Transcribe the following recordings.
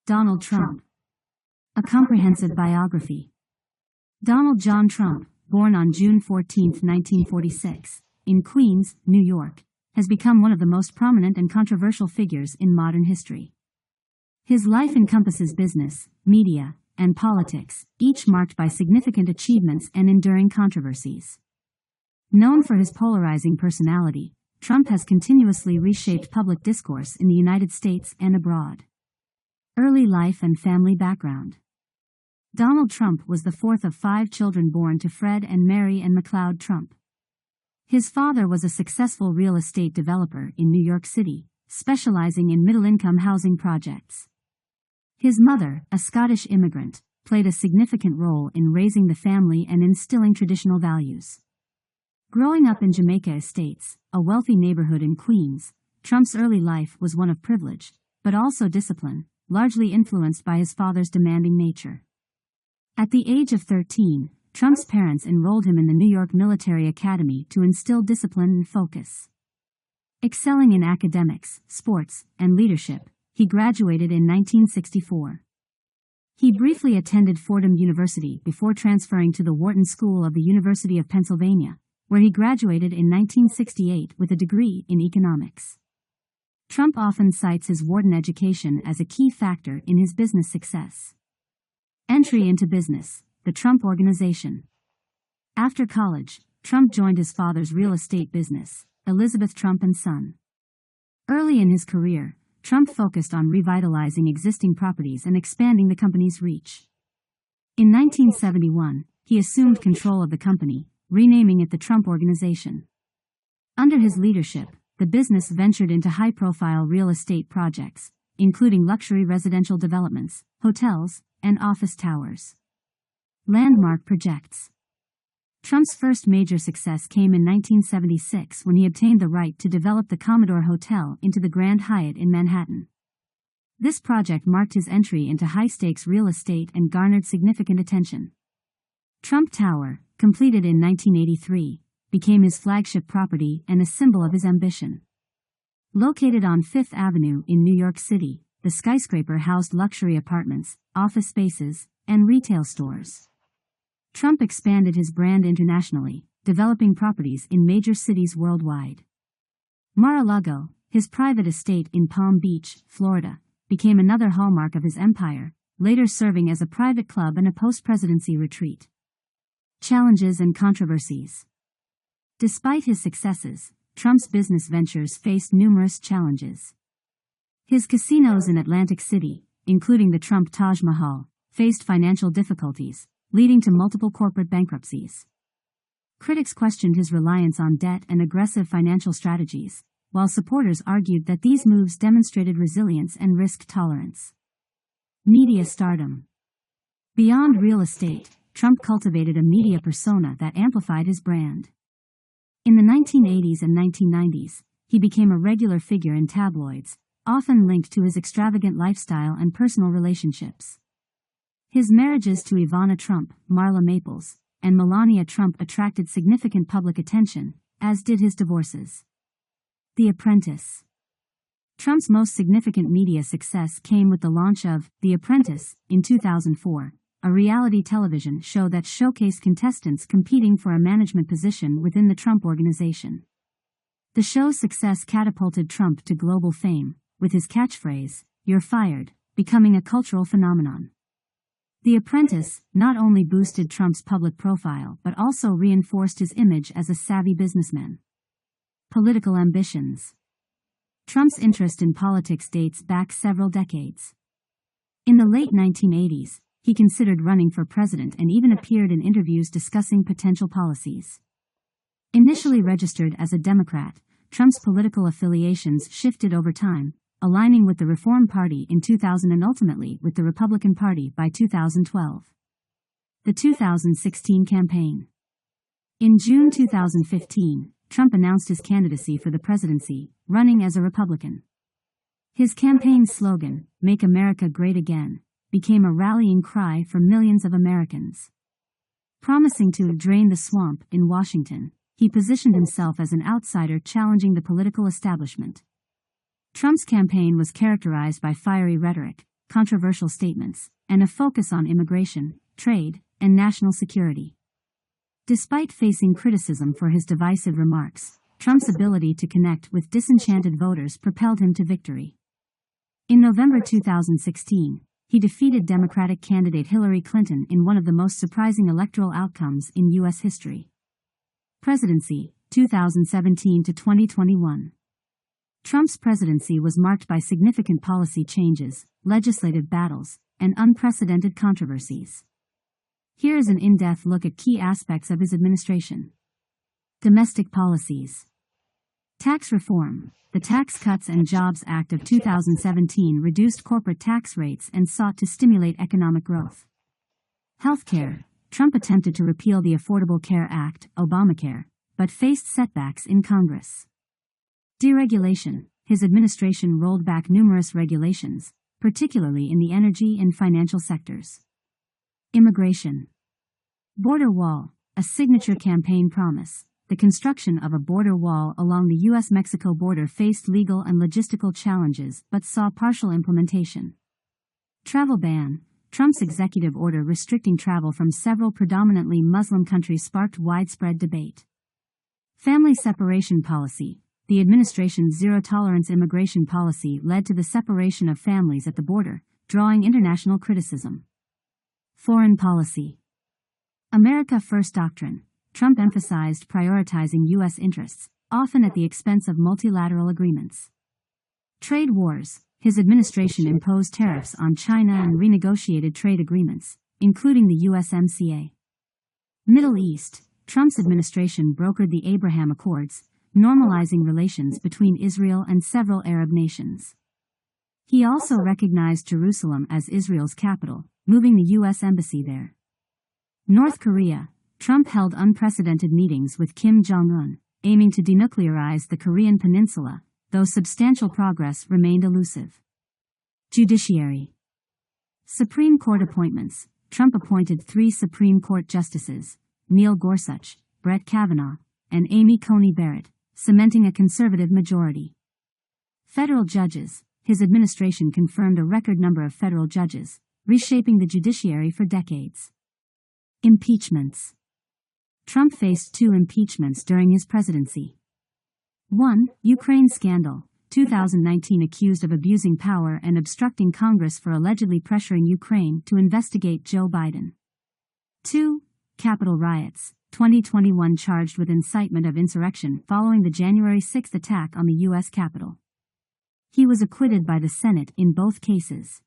Donald Trump. A comprehensive biography. Donald John Trump, born on June 14, 1946, in Queens, New York, has become one of the most prominent and controversial figures in modern history. His life encompasses business, media, and politics, each marked by significant achievements and enduring controversies. Known for his polarizing personality, Trump has continuously reshaped public discourse in the United States and abroad. Early life and family background. Donald Trump was the fourth of 5 children born to Fred and Mary and McLeod Trump. His father was a successful real estate developer in New York City, specializing in middle-income housing projects. His mother, a Scottish immigrant, played a significant role in raising the family and instilling traditional values. Growing up in Jamaica Estates, a wealthy neighborhood in Queens, Trump's early life was one of privilege, but also discipline, largely influenced by his father's demanding nature. At the age of 13, Trump's parents enrolled him in the New York Military Academy to instill discipline and focus. Excelling in academics, sports, and leadership, he graduated in 1964. He briefly attended Fordham University before transferring to the Wharton School of the University of Pennsylvania, where he graduated in 1968 with a degree in economics. Trump often cites his Wharton education as a key factor in his business success. Entry into business, the Trump Organization. After college, Trump joined his father's real estate business, Elizabeth Trump & Son. Early in his career, Trump focused on revitalizing existing properties and expanding the company's reach. In 1971, he assumed control of the company, renaming it the Trump Organization. Under his leadership, the business ventured into high-profile real estate projects, including luxury residential developments, hotels, and office towers. Landmark projects. Trump's first major success came in 1976 when he obtained the right to develop the Commodore Hotel into the Grand Hyatt in Manhattan. This project marked his entry into high-stakes real estate and garnered significant attention. Trump Tower, completed in 1983, became his flagship property and a symbol of his ambition. Located on Fifth Avenue in New York City, the skyscraper housed luxury apartments, office spaces, and retail stores. Trump expanded his brand internationally, developing properties in major cities worldwide. Mar-a-Lago, his private estate in Palm Beach, Florida, became another hallmark of his empire, later serving as a private club and a post-presidency retreat. Challenges and controversies. Despite his successes, Trump's business ventures faced numerous challenges. His casinos in Atlantic City, including the Trump Taj Mahal, faced financial difficulties, leading to multiple corporate bankruptcies. Critics questioned his reliance on debt and aggressive financial strategies, while supporters argued that these moves demonstrated resilience and risk tolerance. Media stardom. Beyond real estate, Trump cultivated a media persona that amplified his brand. In the 1980s and 1990s, he became a regular figure in tabloids, often linked to his extravagant lifestyle and personal relationships. His marriages to Ivana Trump, Marla Maples, and Melania Trump attracted significant public attention, as did his divorces. The Apprentice. Trump's most significant media success came with the launch of The Apprentice in 2004, a reality television show that showcased contestants competing for a management position within the Trump Organization. The show's success catapulted Trump to global fame, with his catchphrase, "You're fired," becoming a cultural phenomenon. The Apprentice not only boosted Trump's public profile but also reinforced his image as a savvy businessman. Political ambitions. Trump's interest in politics dates back several decades. In the late 1980s, he considered running for president and even appeared in interviews discussing potential policies. Initially registered as a Democrat, Trump's political affiliations shifted over time, aligning with the Reform Party in 2000 and ultimately with the Republican Party by 2012. The 2016 campaign. In June 2015, Trump announced his candidacy for the presidency, running as a Republican. His campaign slogan, "Make America Great Again," became a rallying cry for millions of Americans. Promising to drain the swamp in Washington, he positioned himself as an outsider challenging the political establishment. Trump's campaign was characterized by fiery rhetoric, controversial statements, and a focus on immigration, trade, and national security. Despite facing criticism for his divisive remarks, Trump's ability to connect with disenchanted voters propelled him to victory. In November 2016, he defeated Democratic candidate Hillary Clinton in one of the most surprising electoral outcomes in U.S. history. Presidency, 2017 to 2021. Trump's presidency was marked by significant policy changes, legislative battles, and unprecedented controversies. Here is an in-depth look at key aspects of his administration. Domestic policies. Tax reform. The Tax Cuts and Jobs Act of 2017 reduced corporate tax rates and sought to stimulate economic growth. Healthcare. Trump attempted to repeal the Affordable Care Act, Obamacare, but faced setbacks in Congress. Deregulation. His administration rolled back numerous regulations, particularly in the energy and financial sectors. Immigration. Border wall. A signature campaign promise. The construction of a border wall along the U.S.-Mexico border faced legal and logistical challenges but saw partial implementation. Travel ban. Trump's executive order restricting travel from several predominantly Muslim countries sparked widespread debate. Family separation policy. The administration's zero-tolerance immigration policy led to the separation of families at the border, drawing international criticism. Foreign policy. America First doctrine. Trump emphasized prioritizing U.S. interests, often at the expense of multilateral agreements. Trade wars. His administration imposed tariffs on China and renegotiated trade agreements, including the USMCA. Middle East. Trump's administration brokered the Abraham Accords, normalizing relations between Israel and several Arab nations. He also recognized Jerusalem as Israel's capital, moving the U.S. embassy there. North Korea. Trump held unprecedented meetings with Kim Jong-un, aiming to denuclearize the Korean peninsula, though substantial progress remained elusive. Judiciary. Supreme Court appointments. Trump appointed 3 Supreme Court justices, Neil Gorsuch, Brett Kavanaugh, and Amy Coney Barrett, cementing a conservative majority. Federal judges. His administration confirmed a record number of federal judges, reshaping the judiciary for decades. Impeachments. Trump faced 2 impeachments during his presidency. 1. Ukraine scandal, 2019, accused of abusing power and obstructing Congress for allegedly pressuring Ukraine to investigate Joe Biden. 2. Capitol riots, 2021, charged with incitement of insurrection following the January 6 attack on the U.S. Capitol. He was acquitted by the Senate in both cases.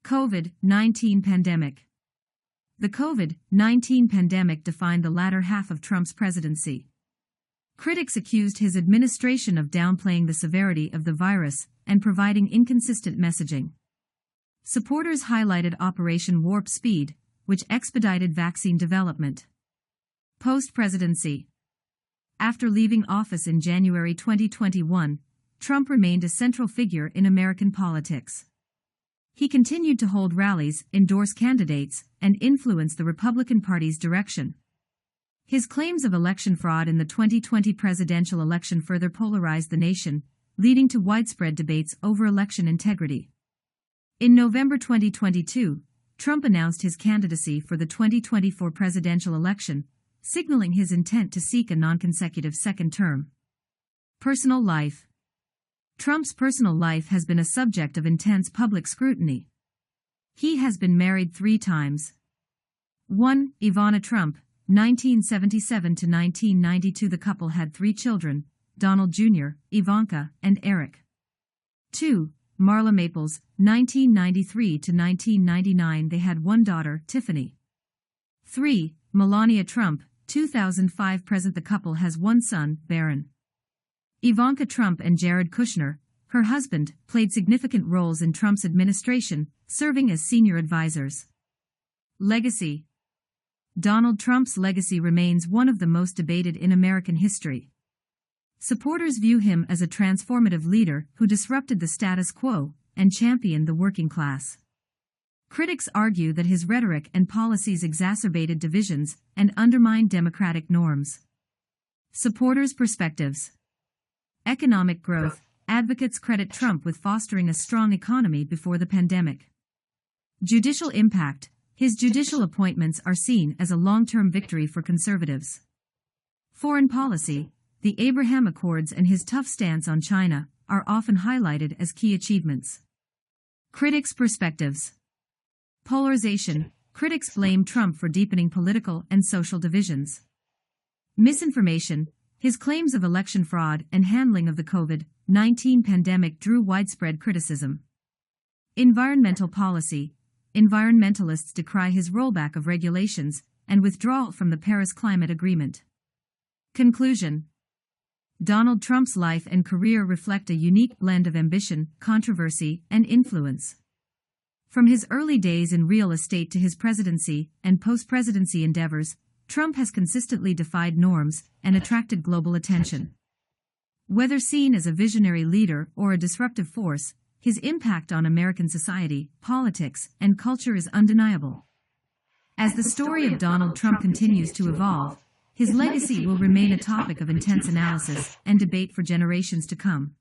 COVID-19 pandemic. The COVID-19 pandemic defined the latter half of Trump's presidency. Critics accused his administration of downplaying the severity of the virus and providing inconsistent messaging. Supporters highlighted Operation Warp Speed, which expedited vaccine development. Post-presidency. After leaving office in January 2021, Trump remained a central figure in American politics. He continued to hold rallies, endorse candidates, and influence the Republican Party's direction. His claims of election fraud in the 2020 presidential election further polarized the nation, leading to widespread debates over election integrity. In November 2022, Trump announced his candidacy for the 2024 presidential election, signaling his intent to seek a non-consecutive second term. Personal life. Trump's personal life has been a subject of intense public scrutiny. He has been married 3 times. 1. Ivana Trump, 1977 to 1992. The couple had 3 children, Donald Jr., Ivanka, and Eric. 2. Marla Maples, 1993 to 1999. They had 1 daughter, Tiffany. 3. Melania Trump, 2005 present. The couple has 1 son, Barron. Ivanka Trump and Jared Kushner, her husband, played significant roles in Trump's administration, serving as senior advisors. Legacy. Donald Trump's legacy remains one of the most debated in American history. Supporters view him as a transformative leader who disrupted the status quo and championed the working class. Critics argue that his rhetoric and policies exacerbated divisions and undermined democratic norms. Supporters' perspectives. Economic growth. advocates credit Trump with fostering a strong economy before the pandemic. Judicial impact. His judicial appointments are seen as a long-term victory for conservatives. Foreign policy. The Abraham Accords and his tough stance on China are often highlighted as key achievements. Critics' perspectives. Polarization. Critics blame Trump for deepening political and social divisions. Misinformation. His claims of election fraud and handling of the COVID-19 pandemic drew widespread criticism. Environmental policy. Environmentalists decry his rollback of regulations and withdrawal from the Paris Climate Agreement. Conclusion. Donald Trump's life and career reflect a unique blend of ambition, controversy, and influence. From his early days in real estate to his presidency and post-presidency endeavors, Trump has consistently defied norms and attracted global attention. Whether seen as a visionary leader or a disruptive force, his impact on American society, politics, and culture is undeniable. As the story of Donald Trump continues to evolve, his legacy will remain a topic of intense analysis and debate for generations to come.